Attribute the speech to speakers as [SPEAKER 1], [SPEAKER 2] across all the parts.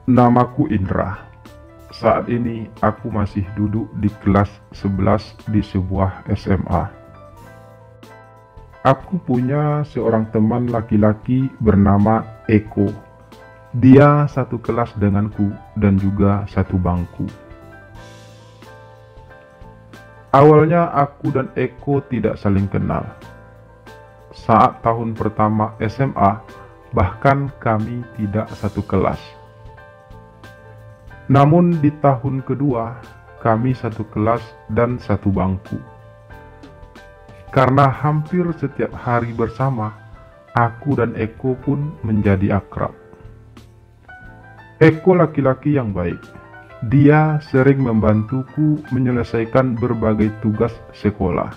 [SPEAKER 1] Namaku Indra. Saat ini aku masih duduk di kelas 11 di sebuah SMA. Aku punya seorang teman laki-laki bernama Eko. Dia satu kelas denganku dan juga satu bangku. Awalnya aku dan Eko tidak saling kenal. Saat tahun pertama SMA, bahkan kami tidak satu kelas. Namun di tahun kedua, kami satu kelas dan satu bangku. Karena hampir setiap hari bersama, aku dan Eko pun menjadi akrab. Eko laki-laki yang baik. Dia sering membantuku menyelesaikan berbagai tugas sekolah,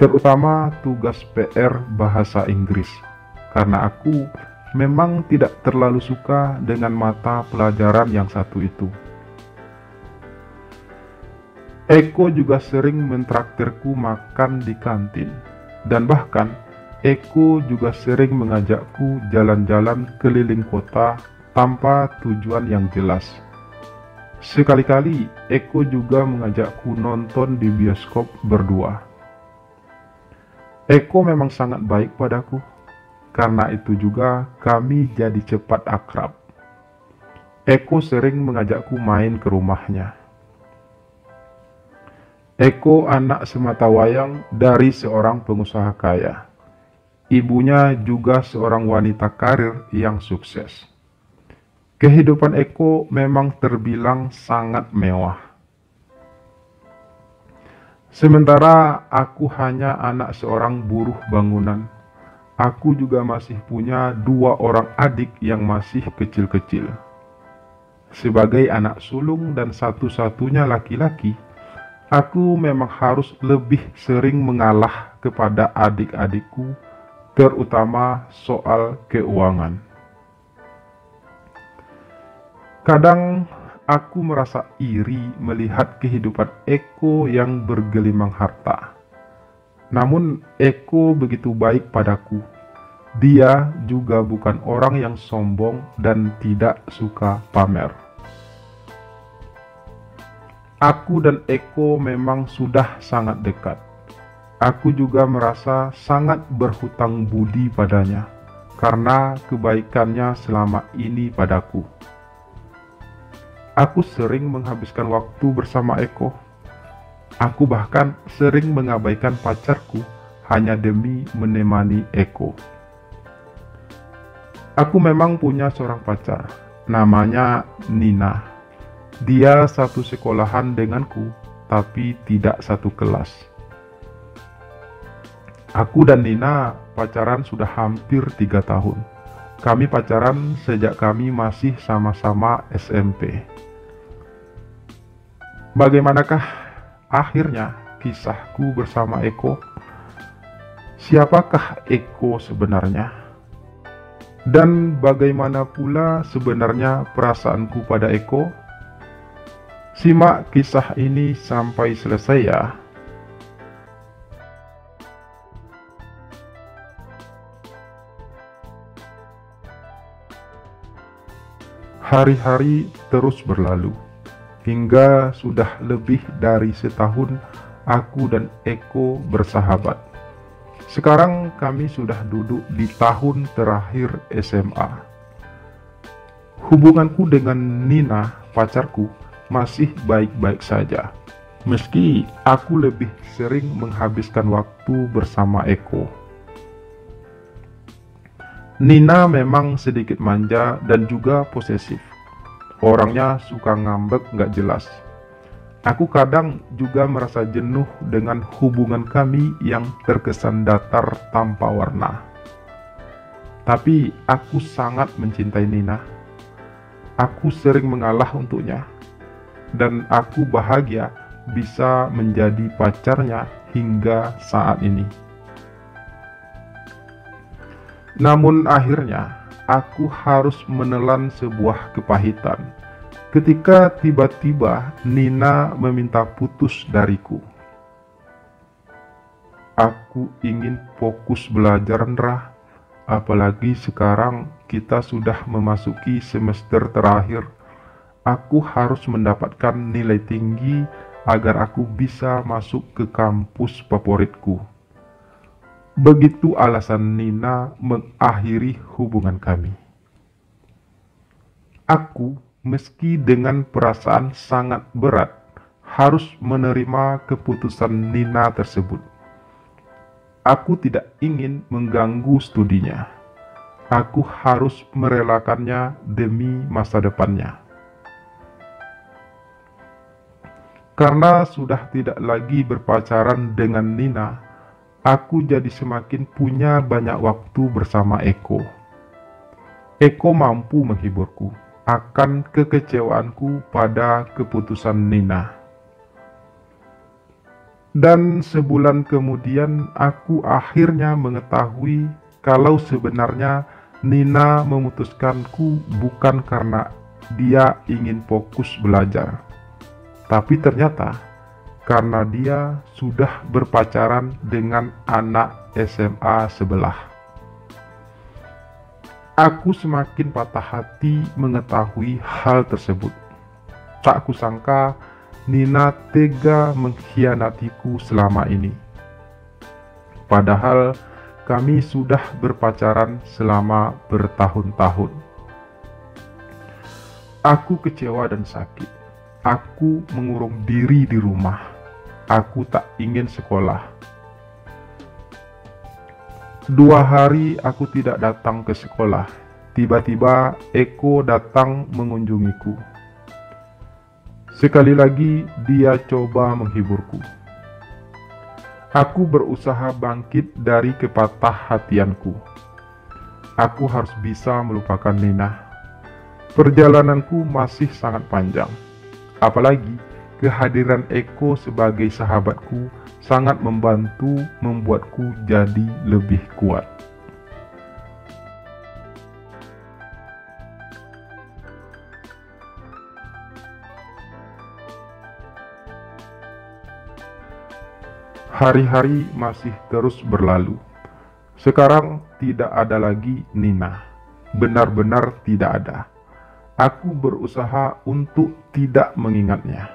[SPEAKER 1] terutama tugas PR bahasa Inggris, karena aku memang tidak terlalu suka dengan mata pelajaran yang satu itu. Eko juga sering mentraktirku makan di kantin, dan bahkan Eko juga sering mengajakku jalan-jalan keliling kota tanpa tujuan yang jelas. Sekali-kali Eko juga mengajakku nonton di bioskop berdua. Eko memang sangat baik padaku. Karena itu juga kami jadi cepat akrab. Eko sering mengajakku main ke rumahnya. Eko anak sematawayang dari seorang pengusaha kaya. Ibunya juga seorang wanita karir yang sukses. Kehidupan Eko memang terbilang sangat mewah. Sementara aku hanya anak seorang buruh bangunan. Aku juga masih punya 2 orang adik yang masih kecil-kecil. Sebagai anak sulung dan satu-satunya laki-laki, aku memang harus lebih sering mengalah kepada adik-adikku, terutama soal keuangan. Kadang aku merasa iri melihat kehidupan Eko yang bergelimang harta. Namun Eko begitu baik padaku. Dia juga bukan orang yang sombong dan tidak suka pamer. Aku dan Eko memang sudah sangat dekat. Aku juga merasa sangat berhutang budi padanya karena kebaikannya selama ini padaku. Aku sering menghabiskan waktu bersama Eko. Aku bahkan sering mengabaikan pacarku hanya demi menemani Eko. Aku memang punya seorang pacar, namanya Nina. Dia satu sekolahan denganku, tapi tidak satu kelas. Aku dan Nina pacaran sudah hampir 3 tahun. Kami pacaran sejak kami masih sama-sama SMP. Bagaimanakah akhirnya kisahku bersama Eko? Siapakah Eko sebenarnya? Dan bagaimana pula sebenarnya perasaanku pada Eko? Simak kisah ini sampai selesai ya. Hari-hari terus berlalu. Hingga sudah lebih dari setahun aku dan Eko bersahabat. Sekarang kami sudah duduk di tahun terakhir SMA. Hubunganku dengan Nina, pacarku, masih baik-baik saja. Meski aku lebih sering menghabiskan waktu bersama Eko. Nina memang sedikit manja dan juga posesif. Orangnya suka ngambek gak jelas. Aku kadang juga merasa jenuh dengan hubungan kami yang terkesan datar tanpa warna. Tapi aku sangat mencintai Nina. Aku sering mengalah untuknya. Dan aku bahagia bisa menjadi pacarnya hingga saat ini. Namun akhirnya aku harus menelan sebuah kepahitan ketika tiba-tiba Nina meminta putus dariku. Aku ingin fokus belajar, Ndra, apalagi sekarang kita sudah memasuki semester terakhir. Aku harus mendapatkan nilai tinggi agar aku bisa masuk ke kampus favoritku. Begitu alasan Nina mengakhiri hubungan kami. Aku, meski dengan perasaan sangat berat, harus menerima keputusan Nina tersebut. Aku tidak ingin mengganggu studinya. Aku harus merelakannya demi masa depannya. Karena sudah tidak lagi berpacaran dengan Nina, aku jadi semakin punya banyak waktu bersama Eko. Eko mampu menghiburku akan kekecewaanku pada keputusan Nina. Dan sebulan kemudian aku akhirnya mengetahui kalau sebenarnya Nina memutuskanku bukan karena dia ingin fokus belajar, tapi ternyata karena dia sudah berpacaran dengan anak SMA sebelah. Aku semakin patah hati mengetahui hal tersebut. Tak kusangka Nina tega mengkhianatiku selama ini. Padahal kami sudah berpacaran selama bertahun-tahun. Aku kecewa dan sakit. Aku mengurung diri di rumah. Aku tak ingin sekolah. 2 hari aku tidak datang ke sekolah. Tiba-tiba Eko datang mengunjungiku. Sekali lagi dia coba menghiburku. Aku berusaha bangkit dari kepatah hatianku. Aku harus bisa melupakan Nina. Perjalananku masih sangat panjang. Apalagi kehadiran Eko sebagai sahabatku sangat membantu membuatku jadi lebih kuat. Hari-hari masih terus berlalu. Sekarang tidak ada lagi Nina. Benar-benar tidak ada. Aku berusaha untuk tidak mengingatnya.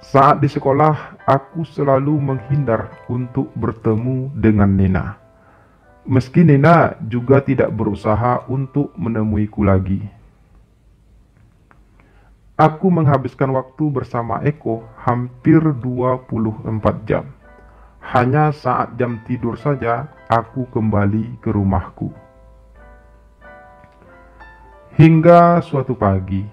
[SPEAKER 1] Saat di sekolah, aku selalu menghindar untuk bertemu dengan Nina. Meski Nina juga tidak berusaha untuk menemuiku lagi. Aku menghabiskan waktu bersama Eko hampir 24 jam. Hanya saat jam tidur saja aku kembali ke rumahku. Hingga suatu pagi,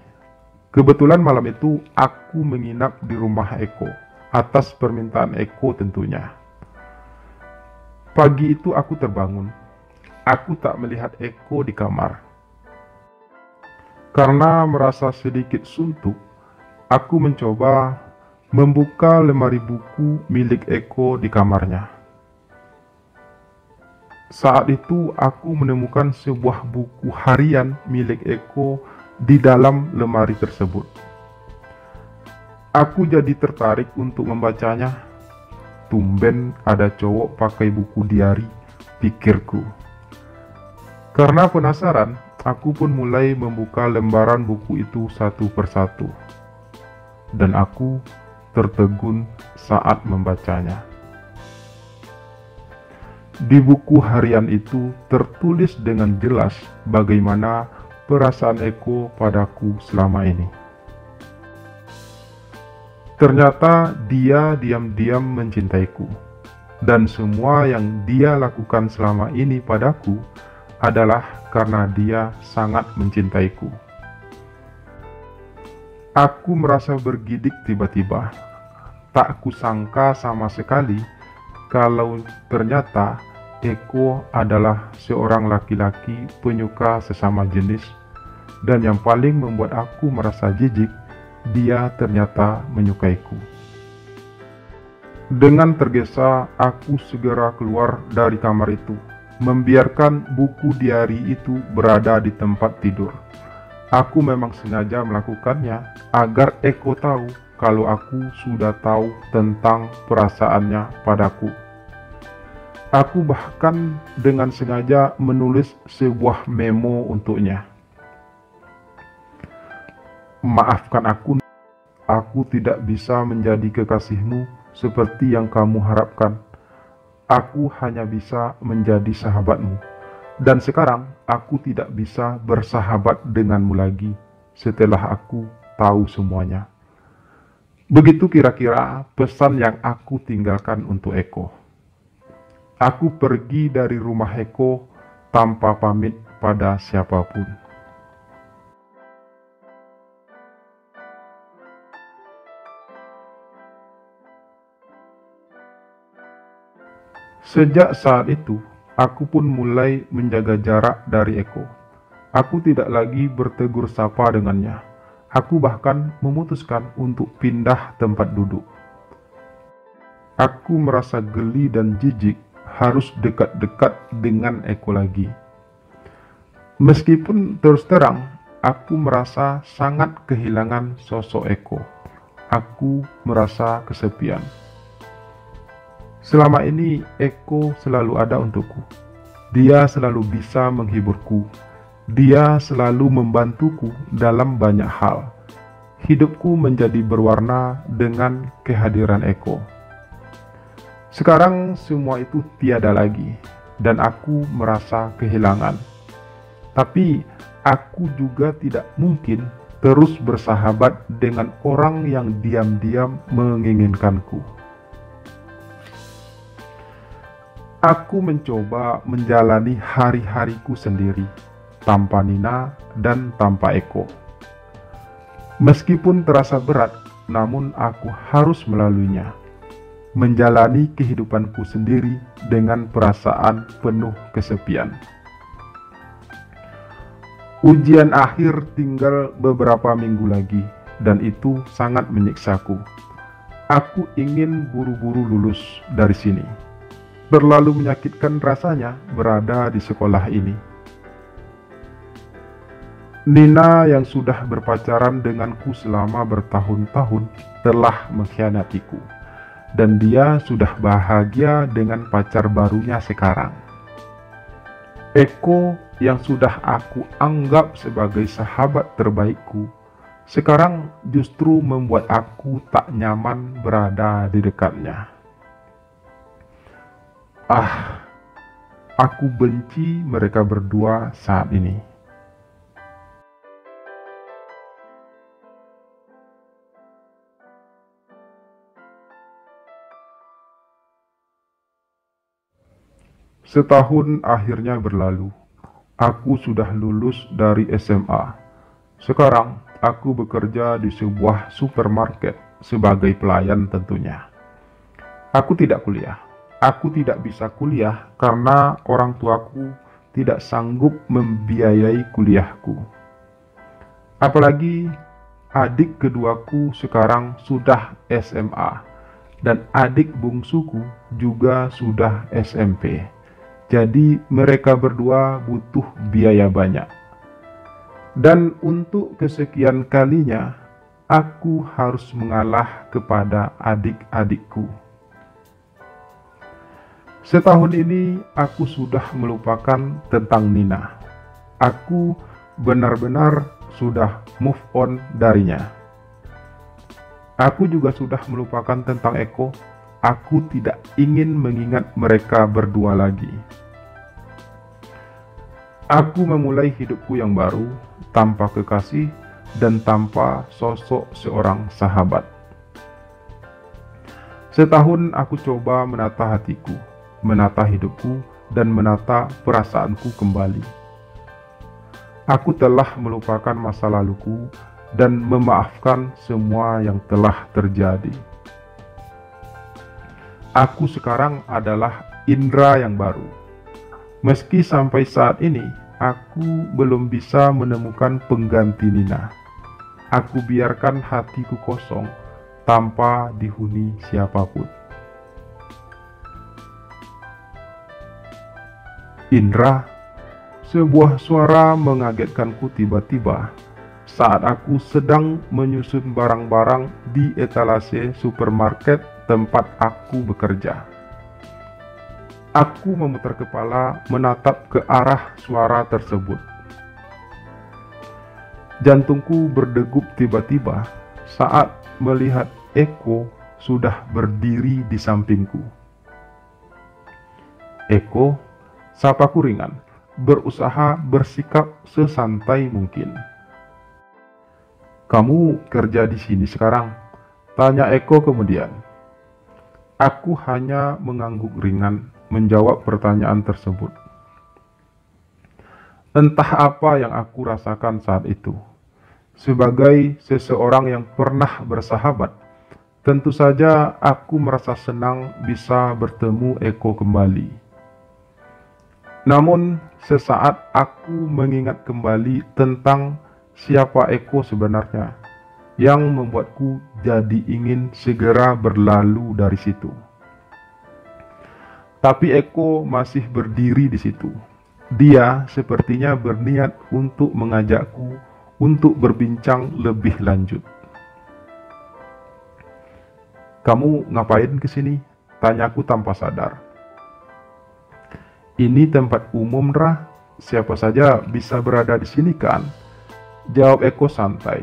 [SPEAKER 1] kebetulan malam itu aku menginap di rumah Eko, atas permintaan Eko tentunya. Pagi itu aku terbangun. Aku tak melihat Eko di kamar. Karena merasa sedikit suntuk, aku mencoba membuka lemari buku milik Eko di kamarnya. Saat itu aku menemukan sebuah buku harian milik Eko di dalam lemari tersebut. Aku jadi tertarik untuk membacanya. Tumben ada cowok pakai buku diari, pikirku. Karena penasaran, aku pun mulai membuka lembaran buku itu satu persatu. Dan aku tertegun saat membacanya. Di buku harian itu tertulis dengan jelas bagaimana perasaan Eko padaku selama ini. Ternyata dia diam-diam mencintaiku, dan semua yang dia lakukan selama ini padaku adalah karena dia sangat mencintaiku. Aku merasa bergidik tiba-tiba. Tak kusangka sama sekali kalau ternyata Eko adalah seorang laki-laki penyuka sesama jenis, dan yang paling membuat aku merasa jijik, dia ternyata menyukaiku. Dengan tergesa, aku segera keluar dari kamar itu, membiarkan buku diari itu berada di tempat tidur. Aku memang sengaja melakukannya agar Eko tahu kalau aku sudah tahu tentang perasaannya padaku. Aku bahkan dengan sengaja menulis sebuah memo untuknya. Maafkan aku tidak bisa menjadi kekasihmu seperti yang kamu harapkan. Aku hanya bisa menjadi sahabatmu. Dan sekarang aku tidak bisa bersahabat denganmu lagi setelah aku tahu semuanya. Begitu kira-kira pesan yang aku tinggalkan untuk Eko. Aku pergi dari rumah Eko tanpa pamit pada siapapun. Sejak saat itu, aku pun mulai menjaga jarak dari Eko. Aku tidak lagi bertegur sapa dengannya. Aku bahkan memutuskan untuk pindah tempat duduk. Aku merasa geli dan jijik harus dekat-dekat dengan Eko lagi. Meskipun terus terang, aku merasa sangat kehilangan sosok Eko. Aku merasa kesepian. Selama ini Eko selalu ada untukku. Dia selalu bisa menghiburku. Dia selalu membantuku dalam banyak hal. Hidupku menjadi berwarna dengan kehadiran Eko. Sekarang semua itu tiada lagi dan aku merasa kehilangan. Tapi aku juga tidak mungkin terus bersahabat dengan orang yang diam-diam menginginkanku. Aku mencoba menjalani hari-hariku sendiri, tanpa Nina dan tanpa Eko. Meskipun terasa berat, namun aku harus melaluinya. Menjalani kehidupanku sendiri dengan perasaan penuh kesepian. Ujian akhir tinggal beberapa minggu lagi, dan itu sangat menyiksaku. Aku ingin buru-buru lulus dari sini. Terlalu menyakitkan rasanya berada di sekolah ini. Nina yang sudah berpacaran denganku selama bertahun-tahun telah mengkhianatiku. Dan dia sudah bahagia dengan pacar barunya sekarang. Eko yang sudah aku anggap sebagai sahabat terbaikku, sekarang justru membuat aku tak nyaman berada di dekatnya. Aku benci mereka berdua saat ini. Setahun akhirnya berlalu. Aku sudah lulus dari SMA. Sekarang aku bekerja di sebuah supermarket sebagai pelayan tentunya. Aku tidak kuliah. Aku tidak bisa kuliah karena orang tuaku tidak sanggup membiayai kuliahku. Apalagi adik keduaku sekarang sudah SMA dan adik bungsuku juga sudah SMP. Jadi mereka berdua butuh biaya banyak. Dan untuk kesekian kalinya, aku harus mengalah kepada adik-adikku. Setahun ini aku sudah melupakan tentang Nina. Aku benar-benar sudah move on darinya. Aku juga sudah melupakan tentang Eko. Aku tidak ingin mengingat mereka berdua lagi. Aku memulai hidupku yang baru, tanpa kekasih dan tanpa sosok seorang sahabat. Setahun aku coba menata hatiku, menata hidupku, dan menata perasaanku kembali. Aku telah melupakan masa laluku dan memaafkan semua yang telah terjadi. Aku sekarang adalah Indra yang baru. Meski sampai saat ini, aku belum bisa menemukan pengganti Nina. Aku biarkan hatiku kosong tanpa dihuni siapapun. Indra, sebuah suara mengagetkanku tiba-tiba saat aku sedang menyusun barang-barang di etalase supermarket tempat aku bekerja. Aku memutar kepala menatap ke arah suara tersebut. Jantungku berdegup tiba-tiba saat melihat Eko sudah berdiri di sampingku. Eko, sapaku ringan, berusaha bersikap sesantai mungkin. "Kamu kerja di sini sekarang?" tanya Eko kemudian. Aku hanya mengangguk ringan menjawab pertanyaan tersebut. Entah apa yang aku rasakan saat itu. Sebagai seseorang yang pernah bersahabat, tentu saja aku merasa senang bisa bertemu Eko kembali. Namun, sesaat aku mengingat kembali tentang siapa Eko sebenarnya, yang membuatku jadi ingin segera berlalu dari situ. Tapi Eko masih berdiri di situ. Dia sepertinya berniat untuk mengajakku untuk berbincang lebih lanjut. "Kamu ngapain kesini?" tanyaku tanpa sadar. "Ini tempat umum, Rah. Siapa saja bisa berada di sini kan?" jawab Eko santai.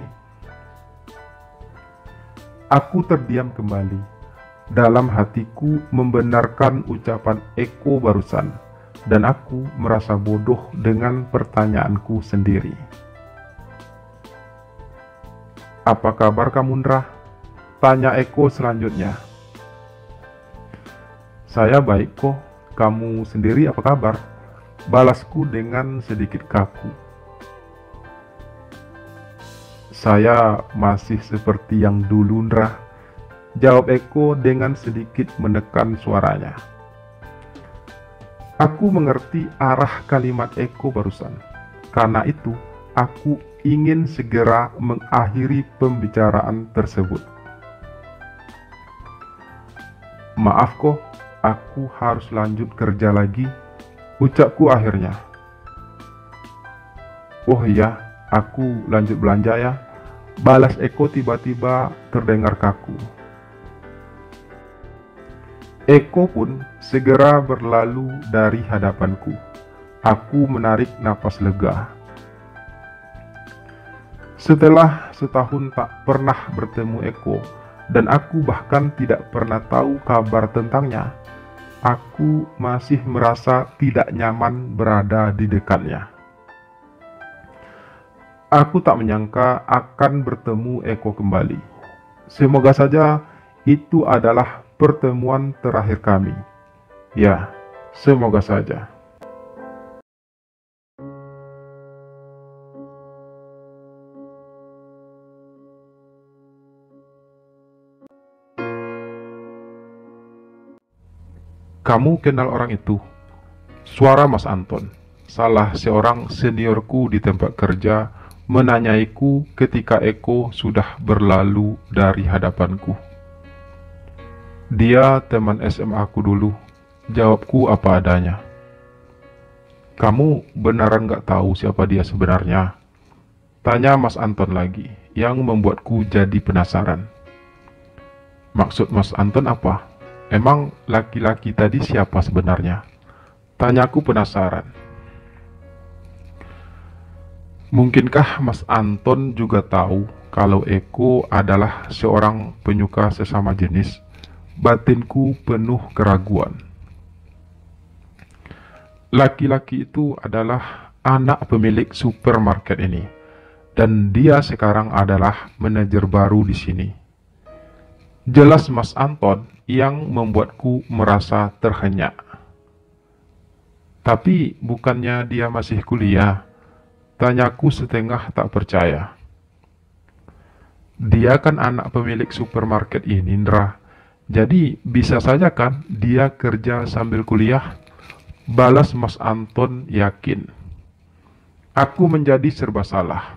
[SPEAKER 1] Aku terdiam kembali. Dalam hatiku membenarkan ucapan Eko barusan, dan aku merasa bodoh dengan pertanyaanku sendiri. "Apa kabar kamu, Ndra?" tanya Eko selanjutnya. "Saya baik kok, kamu sendiri apa kabar?" balasku dengan sedikit kaku. "Saya masih seperti yang dulu, Ndra," jawab Eko dengan sedikit menekan suaranya. Aku mengerti arah kalimat Eko barusan. Karena itu, aku ingin segera mengakhiri pembicaraan tersebut. "Maaf kok, aku harus lanjut kerja lagi," ucapku akhirnya. "Oh iya, aku lanjut belanja ya," balas Eko tiba-tiba terdengar kaku. Eko pun segera berlalu dari hadapanku. Aku menarik napas lega. Setelah setahun tak pernah bertemu Eko, dan aku bahkan tidak pernah tahu kabar tentangnya, aku masih merasa tidak nyaman berada di dekatnya. Aku tak menyangka akan bertemu Eko kembali. Semoga saja itu adalah pertemuan terakhir kami. Ya, semoga saja. "Kamu kenal orang itu?" Suara Mas Anton, salah seorang seniorku di tempat kerja, menanyaiku ketika Eko sudah berlalu dari hadapanku. "Dia teman SMA aku dulu," jawabku apa adanya. "Kamu beneran gak tahu siapa dia sebenarnya?" tanya Mas Anton lagi, yang membuatku jadi penasaran. "Maksud Mas Anton apa? Emang laki-laki tadi siapa sebenarnya?" tanyaku penasaran. Mungkinkah Mas Anton juga tahu kalau Eko adalah seorang penyuka sesama jenis? Batinku penuh keraguan. Laki-laki itu adalah anak pemilik supermarket ini, dan dia sekarang adalah manajer baru di sini. Jelas Mas Anton yang membuatku merasa terhenyak. "Tapi bukannya dia masih kuliah?" tanyaku setengah tak percaya. "Dia kan anak pemilik supermarket ini, Ndra. Jadi bisa saja kan dia kerja sambil kuliah?" balas Mas Anton yakin. Aku menjadi serba salah.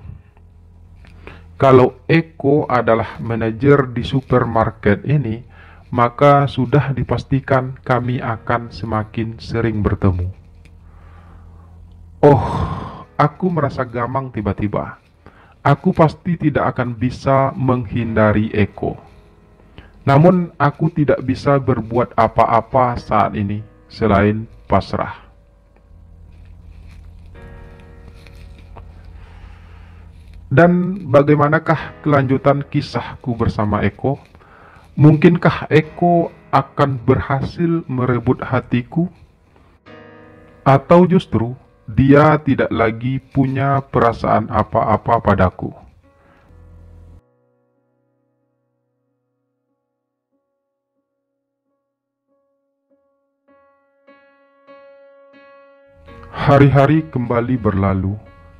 [SPEAKER 1] Kalau Eko adalah manajer di supermarket ini, maka sudah dipastikan kami akan semakin sering bertemu. Oh, aku merasa gamang tiba-tiba. Aku pasti tidak akan bisa menghindari Eko. Namun aku tidak bisa berbuat apa-apa saat ini. selain pasrah. Dan bagaimanakah kelanjutan kisahku bersama Eko? Mungkinkah Eko akan berhasil merebut hatiku? Atau justru dia tidak lagi punya perasaan apa-apa padaku? Hari-hari kembali berlalu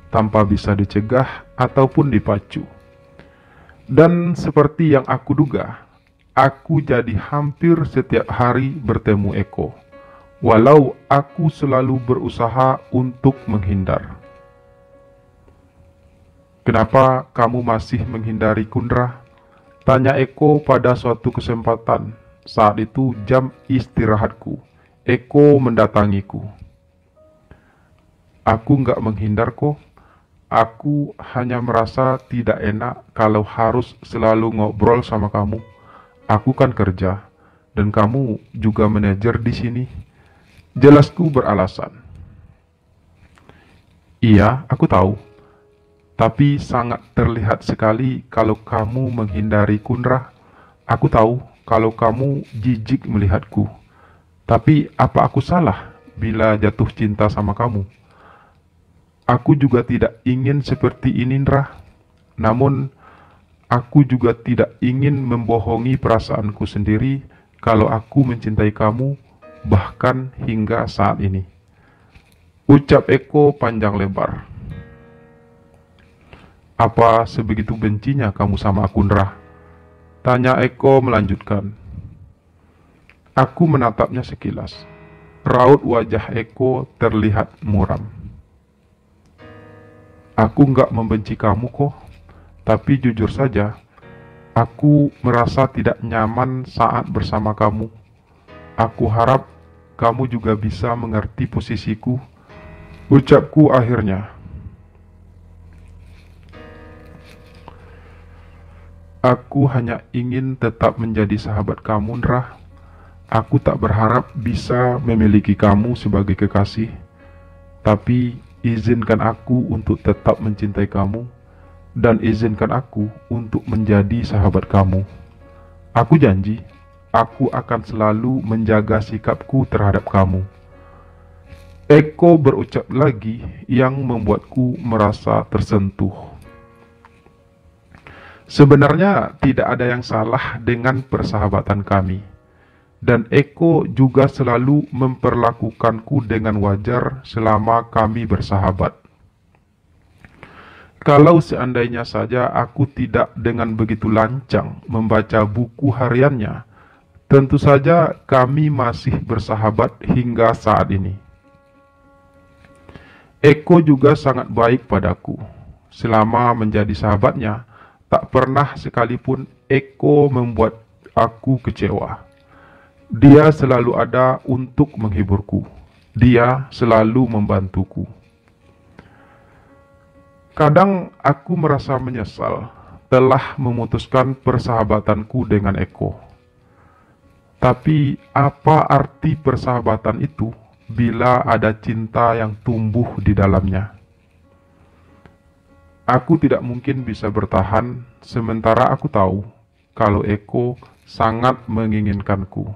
[SPEAKER 1] tanpa bisa dicegah ataupun dipacu. Dan seperti yang aku duga, aku jadi hampir setiap hari bertemu Eko, walau aku selalu berusaha untuk menghindar. "Kenapa kamu masih menghindari Kundra?" tanya Eko pada suatu kesempatan. Saat itu jam istirahatku. Eko mendatangiku. "Aku nggak menghindar kok. Aku hanya merasa tidak enak kalau harus selalu ngobrol sama kamu. Aku kan kerja, dan kamu juga manajer di sini," jelasku beralasan. "Iya, aku tahu. Tapi sangat terlihat sekali kalau kamu menghindari Kundra. Aku tahu kalau kamu jijik melihatku. Tapi apa aku salah bila jatuh cinta sama kamu? Aku juga tidak ingin seperti ini, Ndra. Namun, aku juga tidak ingin membohongi perasaanku sendiri kalau aku mencintai kamu, bahkan hingga saat ini," ucap Eko panjang lebar. "Apa sebegitu bencinya kamu sama aku, Ndra?" tanya Eko melanjutkan. Aku menatapnya sekilas. Raut wajah Eko terlihat muram. "Aku nggak membenci kamu kok, tapi jujur saja, aku merasa tidak nyaman saat bersama kamu. Aku harap kamu juga bisa mengerti posisiku," ucapku akhirnya. "Aku hanya ingin tetap menjadi sahabat kamu, Ndra. Aku tak berharap bisa memiliki kamu sebagai kekasih, tapi izinkan aku untuk tetap mencintai kamu, dan izinkan aku untuk menjadi sahabat kamu. Aku janji, aku akan selalu menjaga sikapku terhadap kamu," Eko berucap lagi yang membuatku merasa tersentuh. Sebenarnya tidak ada yang salah dengan persahabatan kami. Dan Eko juga selalu memperlakukanku dengan wajar selama kami bersahabat. Kalau seandainya saja aku tidak dengan begitu lancang membaca buku hariannya, tentu saja kami masih bersahabat hingga saat ini. Eko juga sangat baik padaku. Selama menjadi sahabatnya, tak pernah sekalipun Eko membuat aku kecewa. Dia selalu ada untuk menghiburku. Dia selalu membantuku. Kadang aku merasa menyesal telah memutuskan persahabatanku dengan Eko. Tapi apa arti persahabatan itu bila ada cinta yang tumbuh di dalamnya? Aku tidak mungkin bisa bertahan sementara aku tahu kalau Eko sangat menginginkanku.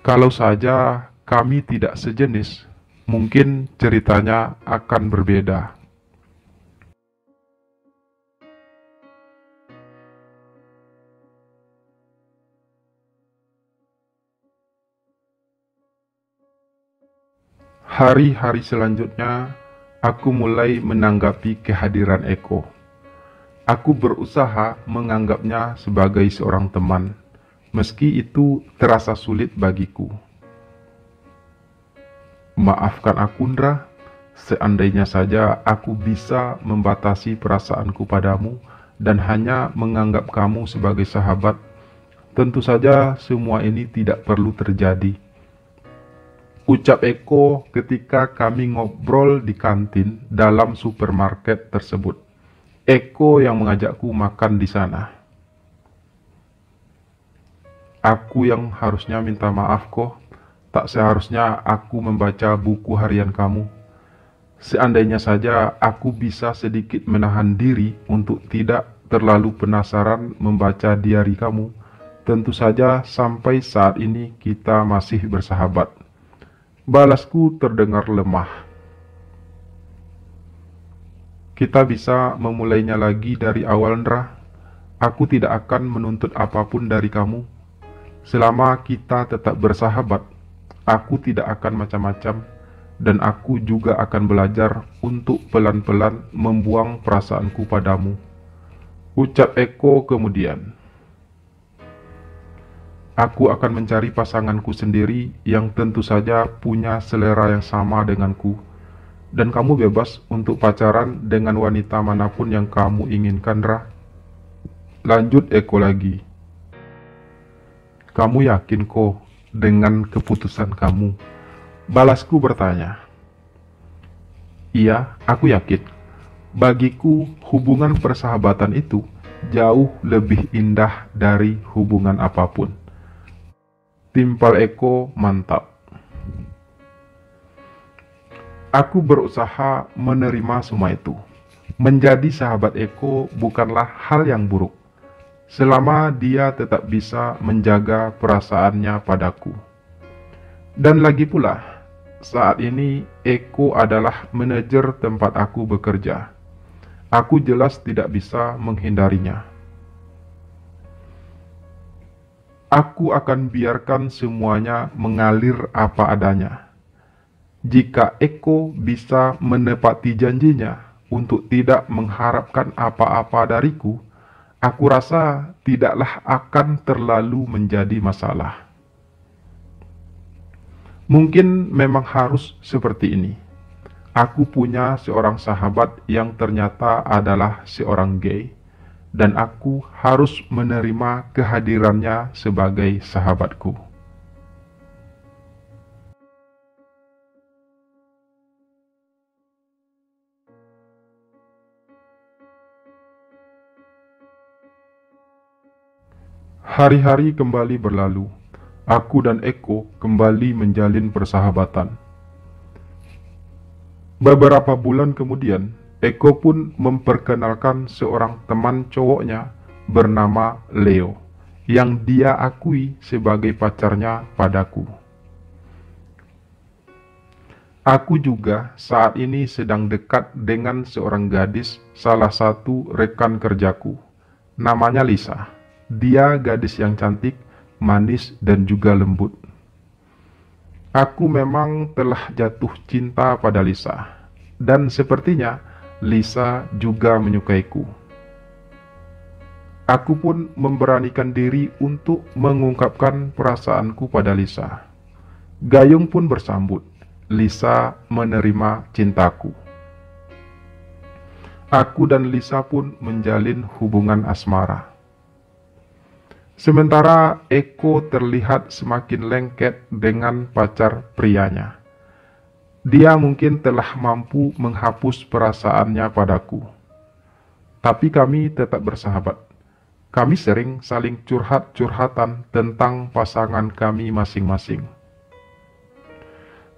[SPEAKER 1] Kalau saja kami tidak sejenis, mungkin ceritanya akan berbeda. Hari-hari selanjutnya, aku mulai menanggapi kehadiran Eko. Aku berusaha menganggapnya sebagai seorang teman, meski itu terasa sulit bagiku. "Maafkan aku, Ndra. Seandainya saja aku bisa membatasi perasaanku padamu dan hanya menganggap kamu sebagai sahabat, tentu saja semua ini tidak perlu terjadi," ucap Eko ketika kami ngobrol di kantin dalam supermarket tersebut. Eko yang mengajakku makan di sana. "Aku yang harusnya minta maaf kok, tak seharusnya aku membaca buku harian kamu. Seandainya saja aku bisa sedikit menahan diri untuk tidak terlalu penasaran membaca diari kamu, tentu saja sampai saat ini kita masih bersahabat. Balasku terdengar lemah. Kita bisa memulainya lagi dari awal, Ndra. Aku tidak akan menuntut apapun dari kamu. Selama kita tetap bersahabat, aku tidak akan macam-macam, dan aku juga akan belajar untuk pelan-pelan membuang perasaanku padamu. Ucap Eko kemudian. Aku akan mencari pasanganku sendiri yang tentu saja punya selera yang sama denganku, dan kamu bebas untuk pacaran dengan wanita manapun yang kamu inginkan, Ra. Lanjut Eko lagi. Kamu yakin kok dengan keputusan kamu? Balasku bertanya. Iya, aku yakin. Bagiku, hubungan persahabatan itu jauh lebih indah dari hubungan apapun. Timpal Eko mantap. Aku berusaha menerima semua itu. Menjadi sahabat Eko bukanlah hal yang buruk, selama dia tetap bisa menjaga perasaannya padaku. Dan lagi pula, saat ini Eko adalah manajer tempat aku bekerja. Aku jelas tidak bisa menghindarinya. Aku akan biarkan semuanya mengalir apa adanya. Jika Eko bisa menepati janjinya untuk tidak mengharapkan apa-apa dariku, aku rasa tidaklah akan terlalu menjadi masalah. Mungkin memang harus seperti ini. Aku punya seorang sahabat yang ternyata adalah seorang gay, dan aku harus menerima kehadirannya sebagai sahabatku. Hari-hari kembali berlalu. Aku dan Eko kembali menjalin persahabatan. Beberapa bulan kemudian, Eko pun memperkenalkan seorang teman cowoknya bernama Leo, yang dia akui sebagai pacarnya padaku. Aku juga saat ini sedang dekat dengan seorang gadis, salah satu rekan kerjaku. Namanya Lisa. Dia gadis yang cantik, manis, dan juga lembut. Aku memang telah jatuh cinta pada Lisa, dan sepertinya Lisa juga menyukaiku. Aku pun memberanikan diri untuk mengungkapkan perasaanku pada Lisa. Gayung pun bersambut. Lisa menerima cintaku. Aku dan Lisa pun menjalin hubungan asmara. Sementara Eko terlihat semakin lengket dengan pacar prianya. Dia mungkin telah mampu menghapus perasaannya padaku. Tapi kami tetap bersahabat. Kami sering saling curhat-curhatan tentang pasangan kami masing-masing.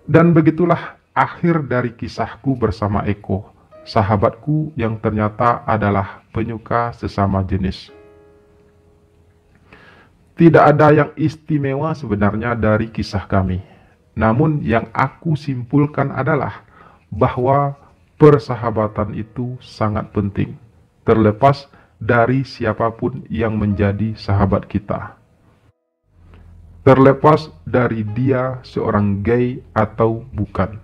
[SPEAKER 1] Dan begitulah akhir dari kisahku bersama Eko, sahabatku yang ternyata adalah penyuka sesama jenis. Tidak ada yang istimewa sebenarnya dari kisah kami. Namun yang aku simpulkan adalah bahwa persahabatan itu sangat penting, terlepas dari siapapun yang menjadi sahabat kita. Terlepas dari dia seorang gay atau bukan.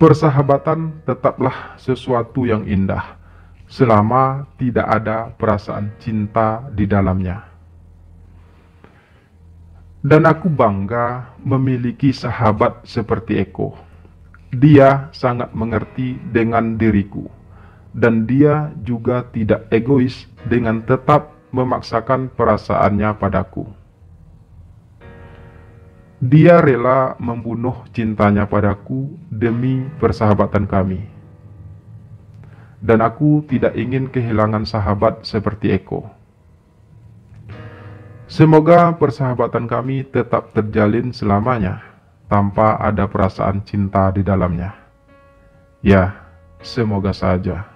[SPEAKER 1] Persahabatan tetaplah sesuatu yang indah, selama tidak ada perasaan cinta di dalamnya. Dan aku bangga memiliki sahabat seperti Eko. Dia sangat mengerti dengan diriku, dan dia juga tidak egois dengan tetap memaksakan perasaannya padaku. Dia rela membunuh cintanya padaku demi persahabatan kami. Dan aku tidak ingin kehilangan sahabat seperti Eko. Semoga persahabatan kami tetap terjalin selamanya. tanpa ada perasaan cinta di dalamnya. Ya, semoga saja.